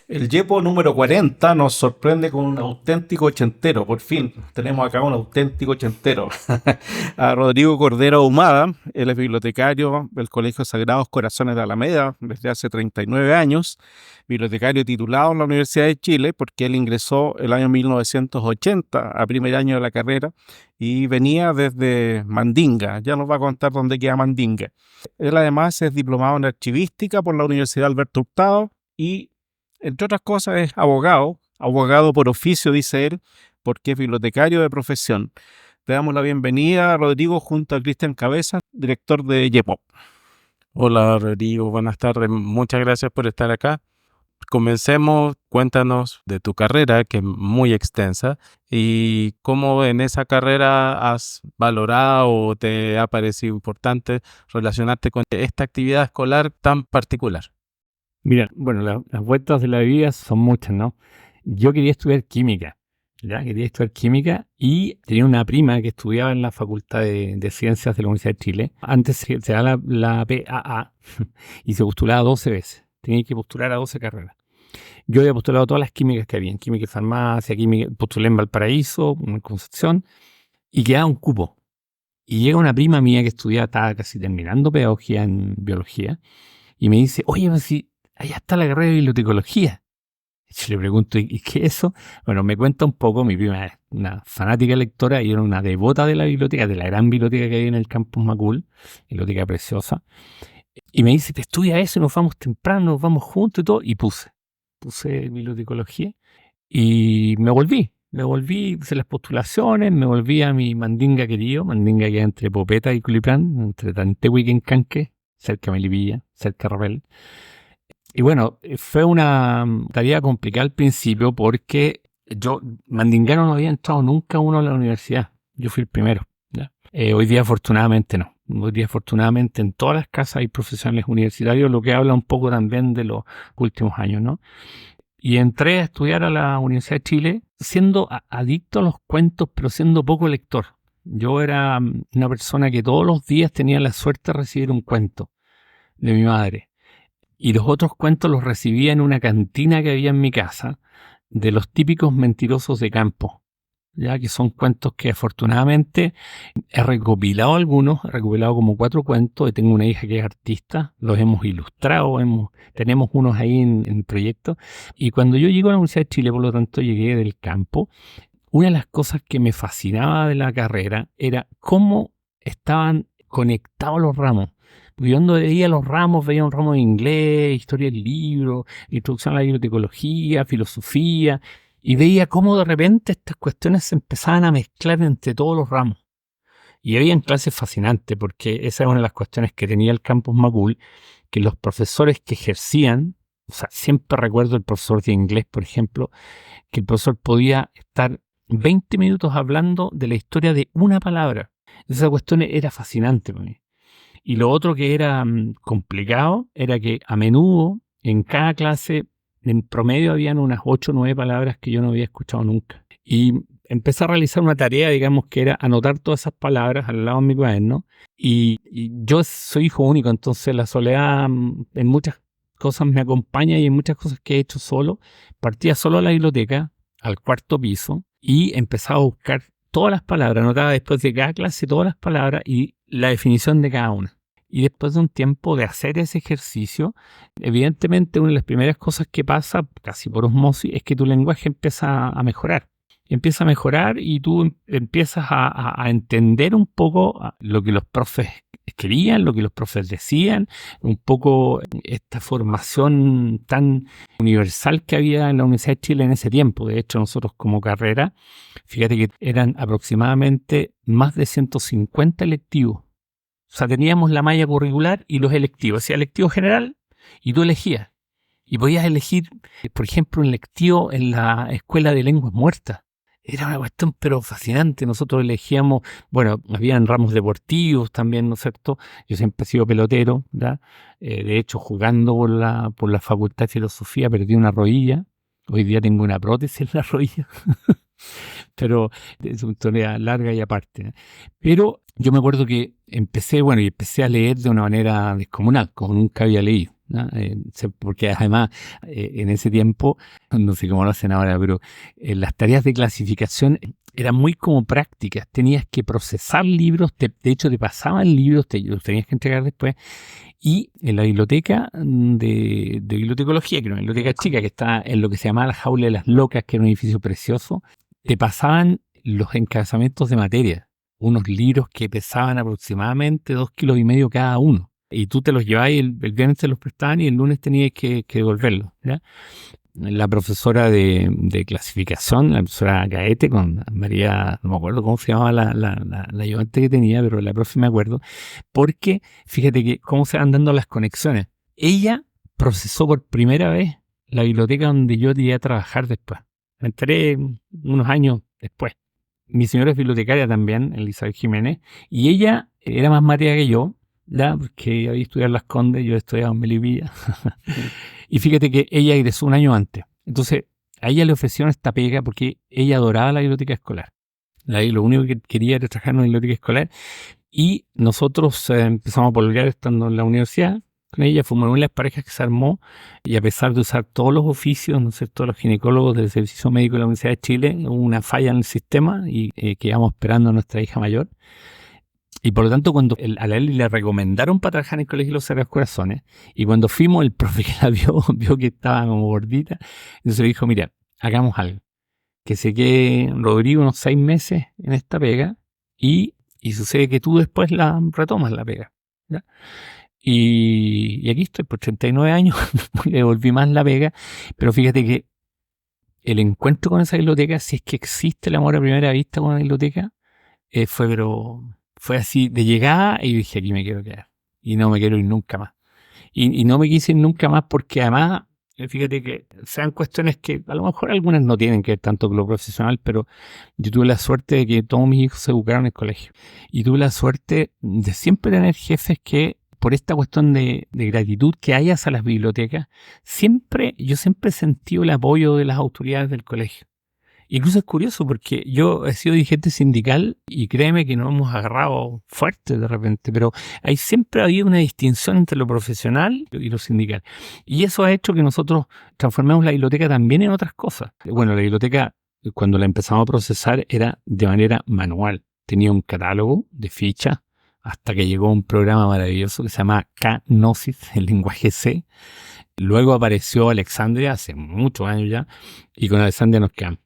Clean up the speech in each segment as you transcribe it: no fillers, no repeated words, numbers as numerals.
El Yepo número 40 nos sorprende con un auténtico ochentero. Por fin, tenemos acá un auténtico ochentero. A Rodrigo Cordero Ahumada. Él es bibliotecario del Colegio Sagrados Corazones de Alameda desde hace 39 años. Bibliotecario titulado en la Universidad de Chile porque él ingresó el año 1980 a primer año de la carrera y venía desde Mandinga. Ya nos va a contar dónde queda Mandinga. Él además es diplomado en archivística por la Universidad Alberto Hurtado y entre otras cosas es abogado por oficio, dice él, porque es bibliotecario de profesión. Te damos la bienvenida, Rodrigo, junto a Cristian Cabeza, director de YEPO. Hola Rodrigo, buenas tardes, muchas gracias por estar acá. Comencemos, cuéntanos de tu carrera, que es muy extensa, y cómo en esa carrera has valorado o te ha parecido importante relacionarte con esta actividad escolar tan particular. Mira, bueno, las vueltas de la vida son muchas, ¿no? Yo quería estudiar química, y tenía una prima que estudiaba en la Facultad de Ciencias de la Universidad de Chile. Antes se da la PAA y se postulaba 12 veces. Tenía que postular a 12 carreras. Yo había postulado todas las químicas que había, en química y farmacia, postulé en Valparaíso, en Concepción, y quedaba un cupo. Y llega una prima mía que estaba casi terminando pedagogía en biología, y me dice, oye, pues si allá está la carrera de bibliotecología. Yo le pregunto, ¿y qué es eso? Bueno, me cuenta un poco, mi prima es una fanática lectora y era una devota de la biblioteca, de la gran biblioteca que hay en el campus Macul, biblioteca preciosa. Y me dice, te estudia eso, nos vamos temprano, nos vamos juntos y todo. Y puse bibliotecología y me volví, hice las postulaciones, me volví a mi Mandinga querido, Mandinga que es entre Popeta y Culiprán, entre Tantehui y Quencanque, cerca de Melipilla, cerca de Rapel. Y bueno, fue una tarea complicada al principio porque Mandingano no había entrado nunca uno a la universidad. Yo fui el primero, ¿ya? Hoy día afortunadamente no. Hoy día afortunadamente en todas las casas hay profesionales universitarios, lo que habla un poco también de los últimos años, ¿no? Y entré a estudiar a la Universidad de Chile siendo adicto a los cuentos, pero siendo poco lector. Yo era una persona que todos los días tenía la suerte de recibir un cuento de mi madre. Y los otros cuentos los recibía en una cantina que había en mi casa, de los típicos mentirosos de campo, ya que son cuentos que afortunadamente he recopilado algunos, he recopilado como 4 cuentos, y tengo una hija que es artista, los hemos ilustrado, tenemos unos ahí en proyecto. Y cuando yo llego a la Universidad de Chile, por lo tanto llegué del campo, una de las cosas que me fascinaba de la carrera era cómo estaban conectados los ramos. Porque yo cuando veía los ramos, veía un ramo de inglés, historia del libro, introducción a la bibliotecología, filosofía, y veía cómo de repente estas cuestiones se empezaban a mezclar entre todos los ramos. Y había clases fascinantes, porque esa es una de las cuestiones que tenía el campus Macul, que los profesores que ejercían, o sea, siempre recuerdo el profesor de inglés, por ejemplo, que el profesor podía estar 20 minutos hablando de la historia de una palabra. Esa cuestión era fascinante para mí. Y lo otro que era complicado era que a menudo en cada clase en promedio habían unas 8 o 9 palabras que yo no había escuchado nunca. Y empecé a realizar una tarea, digamos, que era anotar todas esas palabras al lado de mi cuaderno. Y yo soy hijo único, entonces la soledad en muchas cosas me acompaña, y en muchas cosas que he hecho solo. Partía solo a la biblioteca, al 4º piso, y empezaba a buscar todas las palabras, anotaba después de cada clase todas las palabras y la definición de cada una. Y después de un tiempo de hacer ese ejercicio, evidentemente una de las primeras cosas que pasa, casi por osmosis, es que tu lenguaje empieza a mejorar. Empieza a mejorar y tú empiezas a entender un poco lo que los profes querían, lo que los profes decían, un poco esta formación tan universal que había en la Universidad de Chile en ese tiempo. De hecho, nosotros como carrera, fíjate que eran aproximadamente más de 150 electivos. O sea, teníamos la malla curricular y los electivos. O sea, electivo general y tú elegías. Y podías elegir, por ejemplo, un electivo en la Escuela de Lenguas Muertas. Era una cuestión pero fascinante. Nosotros elegíamos, bueno, habían ramos deportivos también, ¿no es cierto? Yo siempre he sido pelotero, ¿verdad? De hecho, jugando por la Facultad de Filosofía perdí una rodilla. Hoy día tengo una prótesis en la rodilla. pero es una historia larga y aparte. Pero yo me acuerdo que empecé a leer de una manera descomunal, como nunca había leído, ¿no? Porque además en ese tiempo, no sé cómo lo hacen ahora, pero las tareas de clasificación eran muy como prácticas. Tenías que procesar libros, de hecho te pasaban libros, los tenías que entregar después. Y en la biblioteca de bibliotecología, que era una biblioteca chica que está en lo que se llamaba la Jaula de las Locas, que era un edificio precioso, te pasaban los encabezamientos de materia, unos libros que pesaban aproximadamente 2,5 kilos cada uno. Y tú te los llevabas y el viernes te los prestaban y el lunes tenías que devolverlos, ¿ya? La profesora de clasificación, la profesora Gaete, con María, no me acuerdo cómo se llamaba la ayudante que tenía, pero la profe me acuerdo, porque fíjate que cómo se van dando las conexiones. Ella procesó por primera vez la biblioteca donde yo llegué a trabajar después. Me enteré unos años después. Mi señora es bibliotecaria también, Elizabeth Jiménez, y ella era más materia que yo, ¿ya? Porque había estudiado en Las Condes, yo estudiaba en Melipilla. Y fíjate que ella egresó un año antes. Entonces, a ella le ofrecieron esta pega porque ella adoraba la biblioteca escolar. Lo único que quería era trabajar en una biblioteca escolar. Y nosotros empezamos a pololear estando en la universidad con ella. Fuimos una de las parejas que se armó. Y a pesar de usar todos los oficios, ¿no es cierto?, los ginecólogos del Servicio Médico de la Universidad de Chile, hubo una falla en el sistema y quedamos esperando a nuestra hija mayor. Y por lo tanto, cuando a la Eli le recomendaron para trabajar en el Colegio de los Sagrados Corazones, y cuando fuimos, el profe que la vio que estaba como gordita, entonces le dijo, mira, hagamos algo, que se quede Rodrigo unos 6 meses en esta pega, y sucede que tú después la retomas la pega, ¿ya? Y aquí estoy por 39 años, le devolví más la pega, pero fíjate que el encuentro con esa biblioteca, si es que existe el amor a primera vista con una biblioteca, fue así de llegada y dije, aquí me quiero quedar. Y no me quiero ir nunca más. Y no me quise ir nunca más porque además, fíjate que sean cuestiones que a lo mejor algunas no tienen que ver tanto con lo profesional, pero yo tuve la suerte de que todos mis hijos se educaron en el colegio. Y tuve la suerte de siempre tener jefes que, por esta cuestión de gratitud que hay hacia las bibliotecas, yo siempre he sentido el apoyo de las autoridades del colegio. Incluso es curioso porque yo he sido dirigente sindical y créeme que nos hemos agarrado fuerte de repente, pero hay siempre habido una distinción entre lo profesional y lo sindical. Y eso ha hecho que nosotros transformemos la biblioteca también en otras cosas. Bueno, la biblioteca, cuando la empezamos a procesar, era de manera manual. Tenía un catálogo de fichas hasta que llegó un programa maravilloso que se llama K-Gnosis, el lenguaje C. Luego apareció Alexandria hace muchos años ya, y con Alexandria nos quedamos.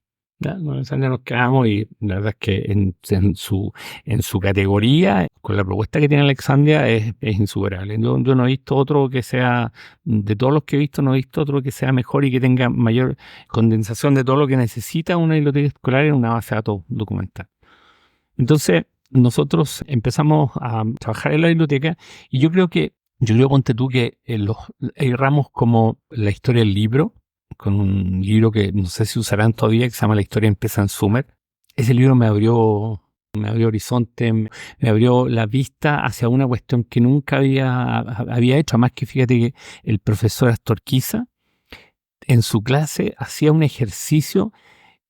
¿Ya? Con Alexandria nos quedamos y la verdad es que en su categoría, con la propuesta que tiene Alexandria, es insuperable. Yo no he visto otro que sea, de todos los que he visto, no he visto otro que sea mejor y que tenga mayor condensación de todo lo que necesita una biblioteca escolar en una base de datos documental. Entonces, nosotros empezamos a trabajar en la biblioteca y yo creo, ponte tú, que hay ramos como la historia del libro, con un libro que no sé si usarán todavía, que se llama La historia empieza en Sumer. Ese libro me abrió horizonte, me abrió la vista hacia una cuestión que nunca había hecho. Además que fíjate que el profesor Astorquiza en su clase hacía un ejercicio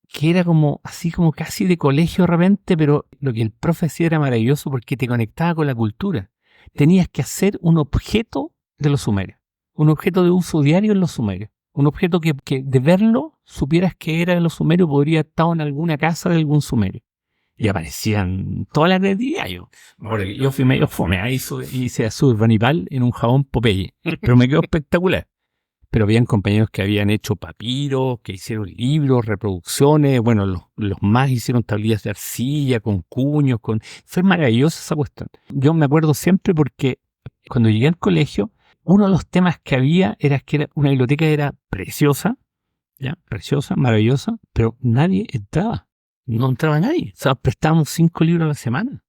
que era como así como casi de colegio de repente, pero lo que el profe hacía era maravilloso porque te conectaba con la cultura. Tenías que hacer un objeto de los sumerios, un objeto de uso diario en los sumerios. Un objeto que de verlo supieras que era de los sumerios, podría estar en alguna casa de algún sumerio. Y aparecían toda la creatividad. Yo fui medio fome, hice azul Ranipal en un jabón Popeye, pero me quedó espectacular. Pero habían compañeros que habían hecho papiros, que hicieron libros, reproducciones, bueno, los más hicieron tablillas de arcilla, con cuños, fue maravillosa esa cuestión. Yo me acuerdo siempre porque cuando llegué al colegio, uno de los temas que había era que una biblioteca era preciosa, ¿ya? Preciosa, maravillosa, pero nadie entraba. No entraba nadie. O sea, prestábamos 5 libros a la semana.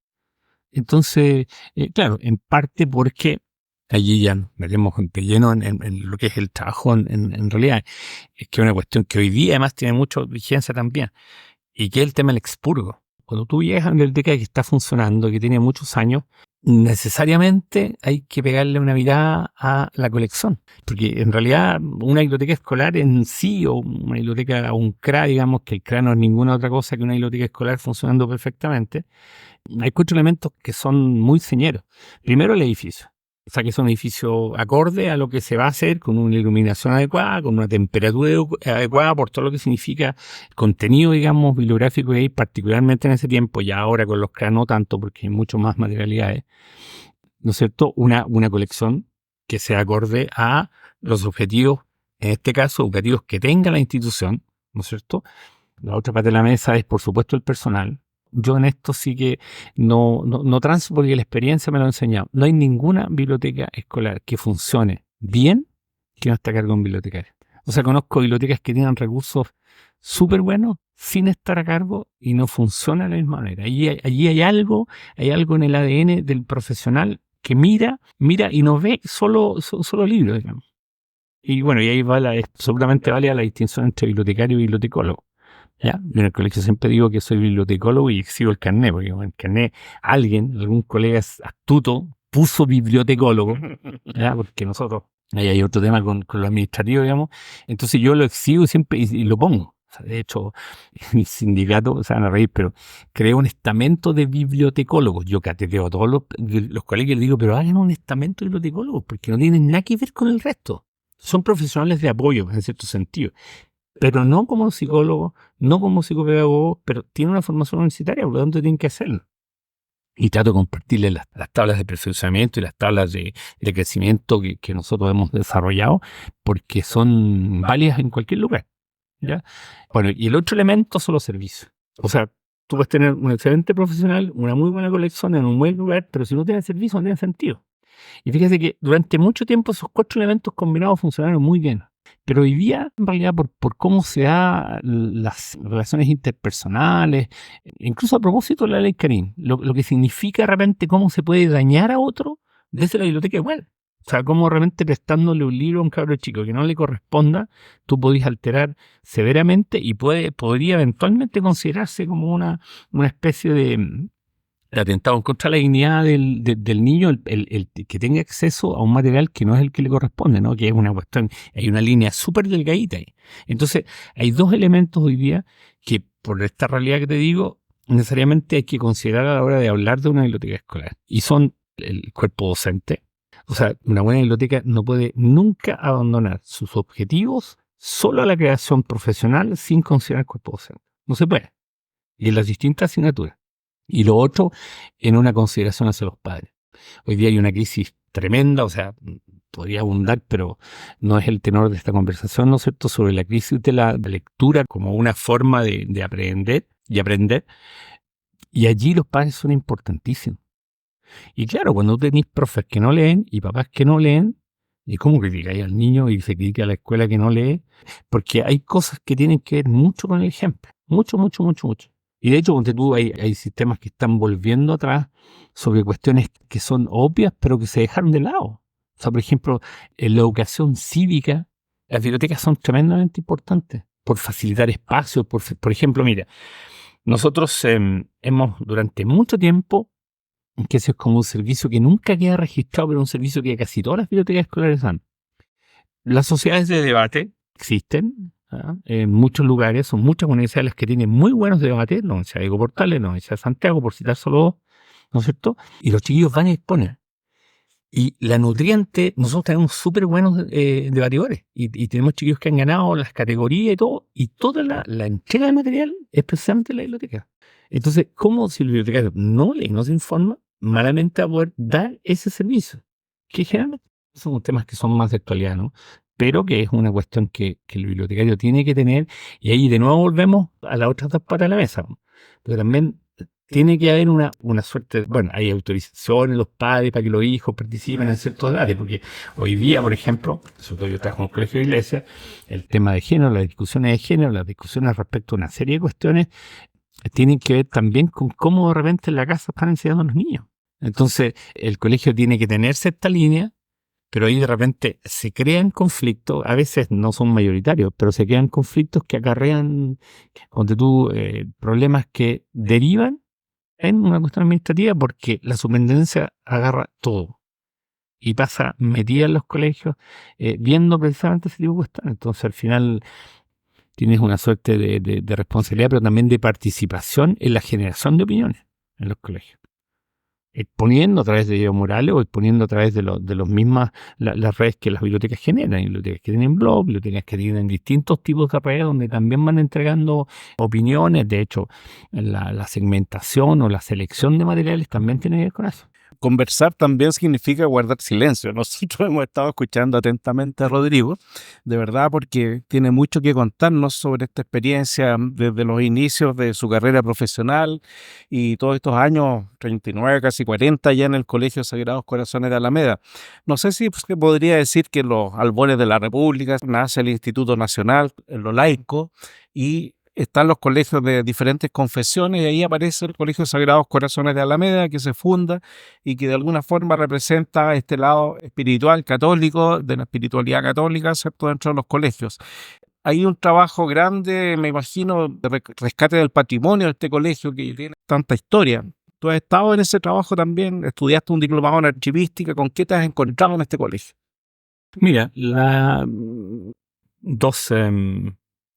Entonces, claro, en parte porque allí ya nos metemos de lleno en lo que es el trabajo en realidad. Es que es una cuestión que hoy día además tiene mucha vigencia también. Y que es el tema del expurgo. Cuando tú llegas a una biblioteca que está funcionando, que tiene muchos años, necesariamente hay que pegarle una mirada a la colección, porque en realidad una biblioteca escolar en sí, o una biblioteca, o un CRA, digamos que el CRA no es ninguna otra cosa que una biblioteca escolar funcionando perfectamente, hay 4 elementos que son muy señeros. Primero, el edificio. O sea, que es un edificio acorde a lo que se va a hacer, con una iluminación adecuada, con una temperatura adecuada, por todo lo que significa el contenido, digamos, bibliográfico que hay, particularmente en ese tiempo, y ahora con los CRA no tanto, porque hay mucho más materialidades, ¿no es cierto? Una colección que sea acorde a los objetivos, en este caso, objetivos que tenga la institución, ¿no es cierto? La otra parte de la mesa es, por supuesto, el personal. Yo en esto sí que no transo, porque la experiencia me lo ha enseñado. No hay ninguna biblioteca escolar que funcione bien que no esté a cargo de un bibliotecario. O sea, conozco bibliotecas que tienen recursos súper buenos sin estar a cargo y no funciona de la misma manera. Allí hay algo en el ADN del profesional que mira y no ve solo libros, digamos. Y bueno, y ahí va absolutamente válida la distinción entre bibliotecario y bibliotecólogo. ¿Ya? Yo en el colegio siempre digo que soy bibliotecólogo y exhibo el carnet, porque en el carnet algún colega astuto puso bibliotecólogo, ¿ya? Porque nosotros, ahí hay otro tema con lo administrativo, digamos, entonces yo lo exhibo siempre y lo pongo. O sea, de hecho, mi sindicato, se van a reír, pero creé un estamento de bibliotecólogos. Yo cateteo a todos los colegios y les digo, pero hagan un estamento de bibliotecólogos, porque no tienen nada que ver con el resto. Son profesionales de apoyo, en cierto sentido, pero no como psicólogos, no como psicopedagogos, pero tienen una formación universitaria, por lo tanto tienen que hacerlo. Y trato de compartirles las tablas de perfeccionamiento y las tablas de crecimiento que nosotros hemos desarrollado, porque son válidas en cualquier lugar, ¿ya? Bueno, y el otro elemento son los servicios. O sea, tú puedes tener un excelente profesional, una muy buena colección en un buen lugar, pero si no tienes servicio no tiene sentido. Y fíjate que durante mucho tiempo esos 4 elementos combinados funcionaron muy bien. Pero hoy día, en realidad, por cómo se dan las relaciones interpersonales, incluso a propósito de la ley Carín, lo que significa realmente cómo se puede dañar a otro desde la biblioteca igual. O sea, cómo realmente prestándole un libro a un cabro chico que no le corresponda, tú podías alterar severamente y podría eventualmente considerarse como una especie de atentado contra la dignidad del niño, el que tenga acceso a un material que no es el que le corresponde, ¿no? Que es una cuestión, hay una línea súper delgadita ahí. Entonces, hay 2 elementos hoy día que, por esta realidad que te digo, necesariamente hay que considerar a la hora de hablar de una biblioteca escolar. Y son el cuerpo docente. O sea, una buena biblioteca no puede nunca abandonar sus objetivos solo a la creación profesional sin considerar el cuerpo docente. No se puede. Y en las distintas asignaturas. Y lo otro, en una consideración hacia los padres. Hoy día hay una crisis tremenda, o sea, podría abundar, pero no es el tenor de esta conversación, ¿no es cierto?, sobre la crisis de la lectura como una forma de aprender y aprender. Y allí los padres son importantísimos. Y claro, cuando tenéis profes que no leen y papás que no leen, ¿y cómo criticáis al niño y se critica a la escuela que no lee? Porque hay cosas que tienen que ver mucho con el ejemplo. Mucho. Y de hecho, ponte tú, hay sistemas que están volviendo atrás sobre cuestiones que son obvias, pero que se dejaron de lado. O sea, por ejemplo, en la educación cívica, las bibliotecas son tremendamente importantes por facilitar espacios. Por ejemplo, mira, nosotros hemos durante mucho tiempo, que ese es como un servicio que nunca queda registrado, pero un servicio que casi todas las bibliotecas escolares dan. Las sociedades de debate existen, ¿ah? En muchos lugares, son muchas universidades las que tienen muy buenos debates, la Universidad de Diego Portales, la Universidad de Santiago, por citar solo 2, ¿no es cierto? Y los chiquillos van a exponer. Y la nutriente, nosotros tenemos súper buenos debatidores, y tenemos chiquillos que han ganado las categorías y toda la entrega de material es precisamente en la biblioteca. Entonces, ¿cómo si el bibliotecario no lee, no se informa, malamente va a poder dar ese servicio? Que generalmente son temas que son más de actualidad, ¿no? Pero que es una cuestión que el bibliotecario tiene que tener, y ahí de nuevo volvemos a las otras 2 patas de la mesa. Pero también tiene que haber una suerte, bueno, hay autorizaciones de los padres para que los hijos participen en ciertos debates, porque hoy día, por ejemplo, sobre todo yo trabajo en un colegio de iglesia, el tema de género, las discusiones de género, las discusiones respecto a una serie de cuestiones, tienen que ver también con cómo de repente en la casa están enseñando a los niños. Entonces, el colegio tiene que tener cierta línea, pero ahí de repente se crean conflictos, a veces no son mayoritarios, pero se crean conflictos que acarrean, ponte tú, problemas que derivan en una cuestión administrativa porque la superintendencia agarra todo y pasa metida en los colegios viendo precisamente ese tipo de cuestiones. Entonces al final tienes una suerte de responsabilidad, pero también de participación en la generación de opiniones en los colegios. Exponiendo a través de videos murales o exponiendo a través de los mismas, las redes que las bibliotecas generan, bibliotecas que tienen blog, bibliotecas que tienen distintos tipos de redes donde también van entregando opiniones. De hecho, la segmentación o la selección de materiales también tiene que ver con eso. Conversar también significa guardar silencio. Nosotros hemos estado escuchando atentamente a Rodrigo, de verdad, porque tiene mucho que contarnos sobre esta experiencia desde los inicios de su carrera profesional y todos estos años, 39, casi 40 ya en el Colegio Sagrados Corazones de Alameda. No sé si se podría decir que en los albores de la República nace el Instituto Nacional, en lo laico, y están los colegios de diferentes confesiones y ahí aparece el Colegio Sagrados Corazones de Alameda, que se funda y que de alguna forma representa este lado espiritual católico, de la espiritualidad católica, ¿cierto?, dentro de los colegios. Hay un trabajo grande, me imagino, de rescate del patrimonio de este colegio que tiene tanta historia. ¿Tú has estado en ese trabajo también? ¿Estudiaste un diplomado en archivística? ¿Con qué te has encontrado en este colegio? Mira, dos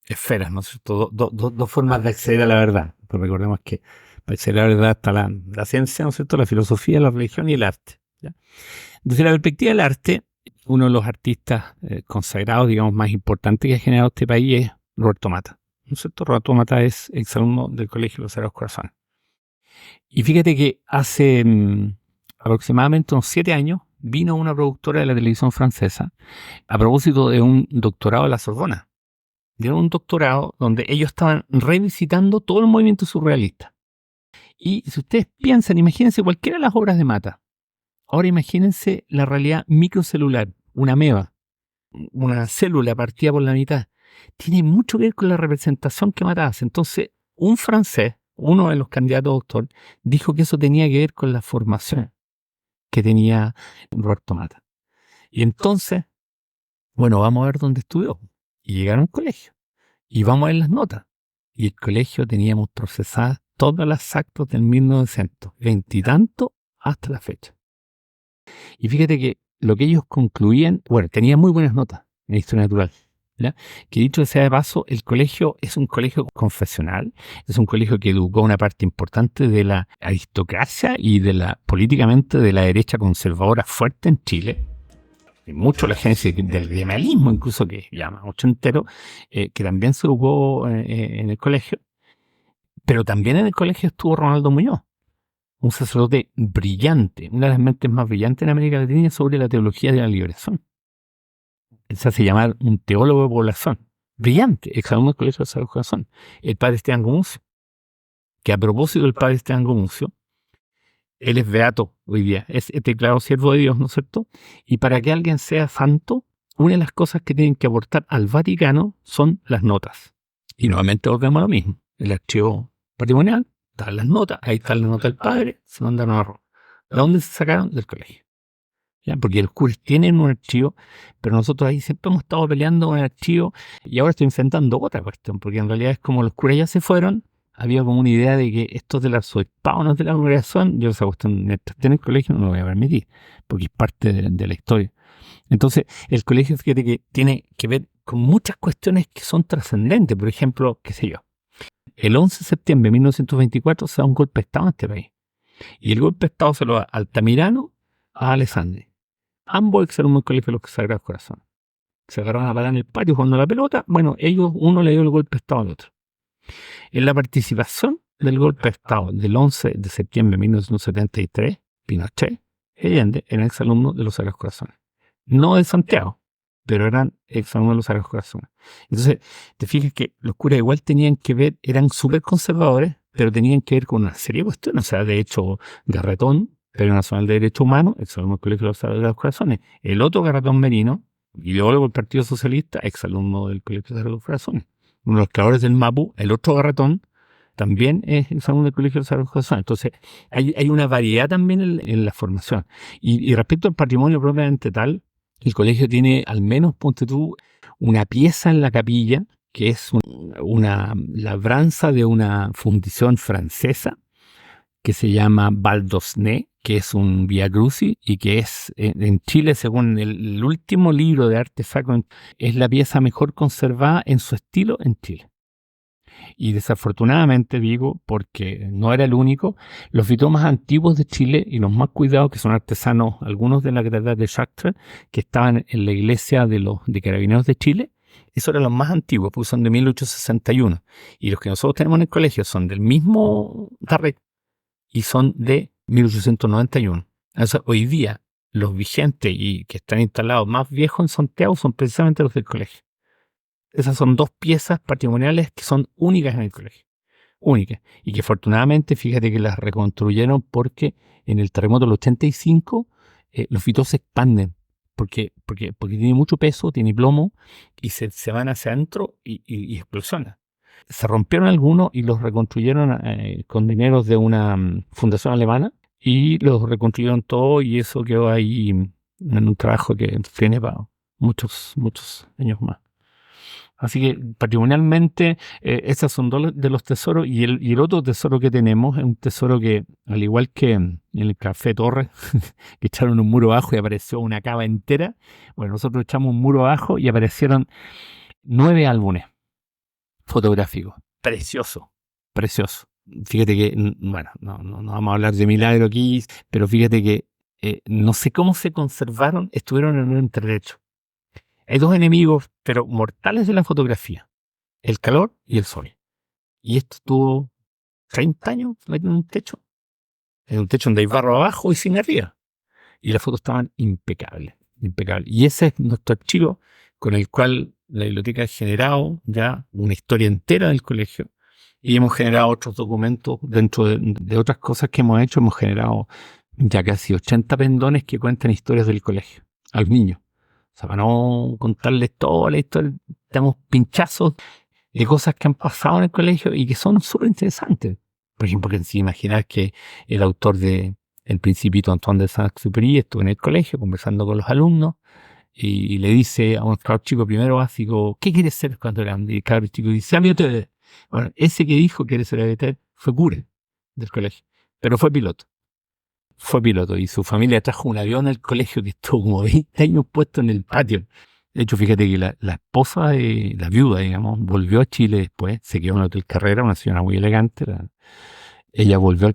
esferas, ¿no es cierto? Dos formas de acceder a la verdad. Pues recordemos que para acceder a la verdad está la ciencia, ¿no es cierto?, la filosofía, la religión y el arte, ¿ya? Desde la perspectiva del arte, uno de los artistas consagrados, digamos, más importantes que ha generado este país es Roberto Mata, ¿no es cierto? Roberto Mata es exalumno del Colegio de los Sagrados Corazones. Y fíjate que hace aproximadamente unos 7 años vino una productora de la televisión francesa a propósito de un doctorado de la Sorbona. Dieron un doctorado donde ellos estaban revisitando todo el movimiento surrealista. Y si ustedes piensan, imagínense cualquiera de las obras de Mata. Ahora imagínense la realidad microcelular, una ameba, una célula partida por la mitad. Tiene mucho que ver con la representación que Mata hace. Entonces, un francés, uno de los candidatos a doctor, dijo que eso tenía que ver con la formación que tenía Roberto Mata. Y entonces, bueno, vamos a ver dónde estudió. Y llegaron al colegio. Y vamos a ver las notas. Y el colegio teníamos procesadas todas las actos del 1920 y tanto hasta la fecha. Y fíjate que lo que ellos concluían, bueno, tenían muy buenas notas en historia natural, ¿ya? Que dicho sea de paso, el colegio es un colegio confesional, es un colegio que educó una parte importante de la aristocracia y políticamente de la derecha conservadora fuerte en Chile. Y mucho la gente del gremialismo, incluso que llama ochentero, que también se educó en el colegio. Pero también en el colegio estuvo Ronaldo Muñoz, un sacerdote brillante, una de las mentes más brillantes en América Latina sobre la teología de la liberación. Él se hace llamar un teólogo de población, brillante, exalumno del Colegio de Sagrados Corazones, el padre Esteban Gumucio, que a propósito del padre Esteban Gumucio, él es beato hoy día, es declarado siervo de Dios, ¿no es cierto? Y para que alguien sea santo, una de las cosas que tienen que aportar al Vaticano son las notas. Y nuevamente volvemos a lo mismo, el archivo patrimonial, están las notas, ahí está la nota del padre, se mandaron a Roma. ¿De dónde se sacaron? Del colegio. ¿Ya? Porque los curas tienen un archivo, pero nosotros ahí siempre hemos estado peleando con el archivo y ahora estoy enfrentando otra cuestión, porque en realidad es como los curas ya se fueron, había como una idea de que esto del arzobispado no es de la congregación, yo esa cuestión en el colegio no lo voy a permitir, porque es parte de la historia. Entonces, el colegio, fíjate que tiene que ver con muchas cuestiones que son trascendentes, por ejemplo, qué sé yo, el 11 de septiembre de 1924 se da un golpe de Estado en este país. Y el golpe de Estado se lo da a Altamirano, a Alessandri. Ambos exalumnos del Colegio de los Sagrados Corazones. Se agarraron a parar en el patio jugando la pelota. Bueno, uno le dio el golpe de Estado al otro. En la participación del golpe de Estado del 11 de septiembre de 1973, Pinochet y Allende eran exalumnos de los Sagrados Corazones. No de Santiago, pero eran exalumnos de los Sagrados Corazones. Entonces, te fijas que los curas igual tenían que ver, eran súper conservadores, pero tenían que ver con una serie de cuestiones. O sea, de hecho, Garretón, Premio Nacional de Derechos Humanos, exalumno del Colegio de los Sagrados Corazones. El otro Garretón Merino, ideólogo del Partido Socialista, exalumno del Colegio de los Sagrados Corazones. Uno de los creadores del MAPU, el otro Garretón, también es exalumno del Colegio de los Sagrados Corazones. Entonces, hay una variedad también en la formación. Y respecto al patrimonio propiamente tal, el colegio tiene al menos, ponte tú, una pieza en la capilla, que es una labranza de una fundición francesa, que se llama Baldosné, que es un Via Crucis y que es en Chile, según el último libro de arte sacro, es la pieza mejor conservada en su estilo en Chile. Y desafortunadamente digo, porque no era el único, los vitraux más antiguos de Chile y los más cuidados, que son artesanos, algunos de la catedral de Chartres, que estaban en la iglesia de Carabineros de Chile, esos eran los más antiguos, porque son de 1861. Y los que nosotros tenemos en el colegio son del mismo Tarret y son de 1891. O sea, hoy día, los vigentes y que están instalados más viejos en Santiago son precisamente los del colegio. Esas son dos piezas patrimoniales que son únicas en el colegio. Únicas. Y que afortunadamente, fíjate que las reconstruyeron porque en el terremoto del 85 los vitraux se expanden. Porque tiene mucho peso, tiene plomo y se van hacia adentro y explosiona. Se rompieron algunos y los reconstruyeron con dineros de una fundación alemana y los reconstruyeron todo y eso quedó ahí en un trabajo que tiene para muchos años más. Así que patrimonialmente esos son dos de los tesoros y el otro tesoro que tenemos es un tesoro que, al igual que en el Café Torres, que echaron un muro abajo y apareció una cava entera, bueno, nosotros echamos un muro abajo y aparecieron 9 álbumes fotográficos. Precioso. Fíjate que, bueno, no vamos a hablar de milagro aquí, pero fíjate que no sé cómo se conservaron, estuvieron en un entretecho. Hay dos enemigos, pero mortales de la fotografía. El calor y el sol. Y esto estuvo 30 años en un techo. En un techo donde hay barro abajo y sin arriba. Y las fotos estaban impecables. Y ese es nuestro archivo con el cual la biblioteca ha generado ya una historia entera del colegio. Y hemos generado otros documentos dentro de otras cosas que hemos hecho. Hemos generado ya casi 80 pendones que cuentan historias del colegio a los niños. O sea, para no contarles toda la historia, tenemos pinchazos de cosas que han pasado en el colegio y que son súper interesantes. Por ejemplo, que si imaginar que el autor de El Principito, Antoine de Saint-Exupéry, estuvo en el colegio conversando con los alumnos y le dice a un cabro chico primero básico, ¿qué quieres ser cuando grande? Y el cabro chico dice, aviateur. Bueno, ese que dijo quiere ser aviateur fue cura del colegio, pero fue piloto y su familia trajo un avión al colegio que estuvo como 20 años puesto en el patio. De hecho, fíjate que la esposa de la viuda, digamos, volvió a Chile después, se quedó en el Hotel Carrera, una señora muy elegante. Ella volvió al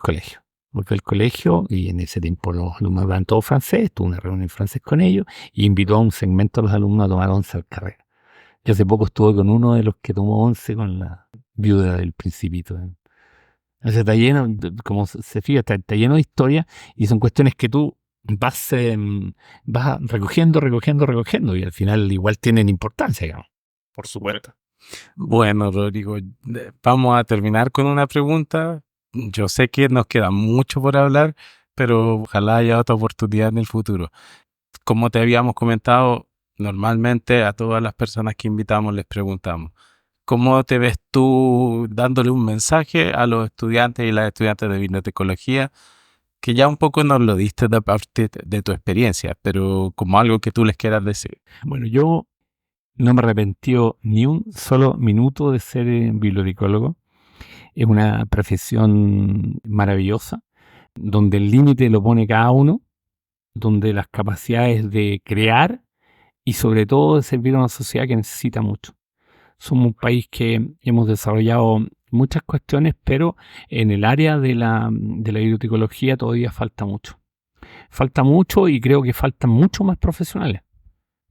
colegio y en ese tiempo los alumnos hablaban todo francés, tuvo una reunión en francés con ellos y invitó a un segmento de los alumnos a tomar once al Carrera. Yo hace poco estuve con uno de los que tomó once con la viuda del Principito. O sea, está lleno, como se fija, está lleno de historias y son cuestiones que tú vas recogiendo y al final igual tienen importancia, digamos. Por supuesto. Bueno, Rodrigo, vamos a terminar con una pregunta. Yo sé que nos queda mucho por hablar, pero ojalá haya otra oportunidad en el futuro. Como te habíamos comentado, normalmente a todas las personas que invitamos les preguntamos, ¿cómo te ves tú dándole un mensaje a los estudiantes y las estudiantes de bibliotecología? Que ya un poco nos lo diste de parte de tu experiencia, pero como algo que tú les quieras decir. Bueno, yo no me arrepentí ni un solo minuto de ser bibliotecólogo. Es una profesión maravillosa, donde el límite lo pone cada uno, donde las capacidades de crear y sobre todo de servir a una sociedad que necesita mucho. Somos un país que hemos desarrollado muchas cuestiones, pero en el área de la bibliotecología todavía falta mucho. Falta mucho y creo que faltan mucho más profesionales.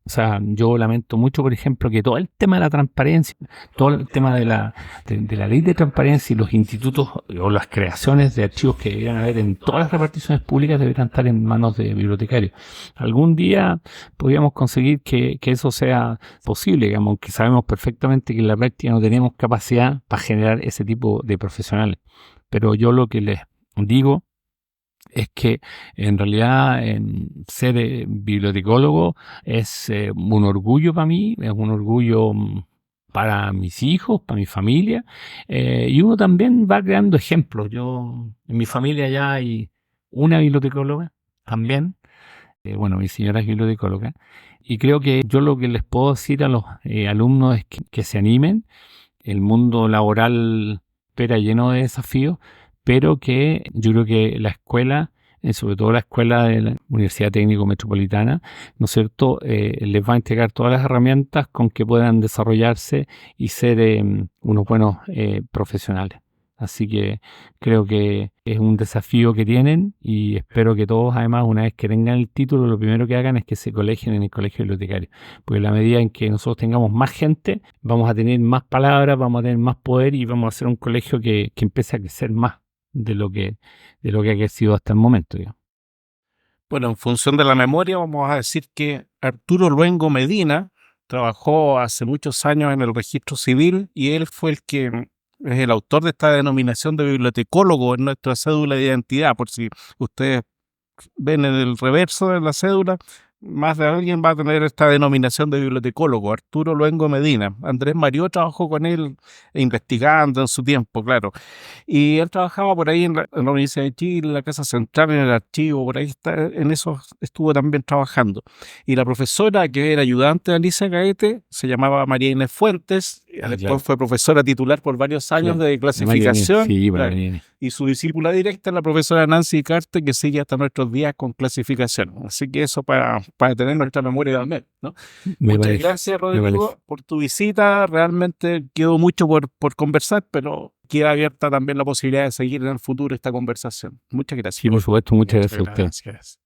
O sea, yo lamento mucho, por ejemplo, que todo el tema de la transparencia, todo el tema de la ley de transparencia y los institutos o las creaciones de archivos que deberían haber en todas las reparticiones públicas deberían estar en manos de bibliotecarios. Algún día podríamos conseguir que eso sea posible, digamos, aunque sabemos perfectamente que en la práctica no tenemos capacidad para generar ese tipo de profesionales. Pero yo lo que les digo es que en realidad ser bibliotecólogo es un orgullo para mí, es un orgullo para mis hijos, para mi familia, y uno también va creando ejemplos. Yo, en mi familia ya hay una bibliotecóloga también, bueno, mi señora es bibliotecóloga, y creo que yo lo que les puedo decir a los alumnos es que se animen. El mundo laboral espera lleno de desafíos, pero que yo creo que la escuela, sobre todo la escuela de la Universidad Técnico Metropolitana, ¿no es cierto?, les va a entregar todas las herramientas con que puedan desarrollarse y ser unos buenos profesionales. Así que creo que es un desafío que tienen y espero que todos, además, una vez que tengan el título, lo primero que hagan es que se colegien en el colegio bibliotecario. Porque en la medida en que nosotros tengamos más gente, vamos a tener más palabras, vamos a tener más poder y vamos a hacer un colegio que empiece a crecer más de lo que ha crecido hasta el momento, digamos. Bueno, en función de la memoria, vamos a decir que Arturo Luengo Medina trabajó hace muchos años en el registro civil y él fue el que es el autor de esta denominación de bibliotecólogo en nuestra cédula de identidad. Por si ustedes ven en el reverso de la cédula, más de alguien va a tener esta denominación de bibliotecólogo, Arturo Luengo Medina. Andrés Marió trabajó con él investigando en su tiempo, claro. Y él trabajaba por ahí en la Universidad de Chile, en la Casa Central, en el archivo, por ahí está, en eso estuvo también trabajando. Y la profesora que era ayudante de Alicia Gaete se llamaba María Inés Fuentes, y después claro. fue profesora titular por varios años Claro. de clasificación. Sí, Claro. Y su discípula directa es la profesora Nancy Carte, que sigue hasta nuestros días con clasificación. Así que eso para tener nuestra memoria también, ¿no? Muchas gracias, Rodrigo, por tu visita. Realmente quedó mucho por conversar, pero queda abierta también la posibilidad de seguir en el futuro esta conversación. Muchas gracias. Sí, por supuesto, muchas gracias a ustedes. Gracias.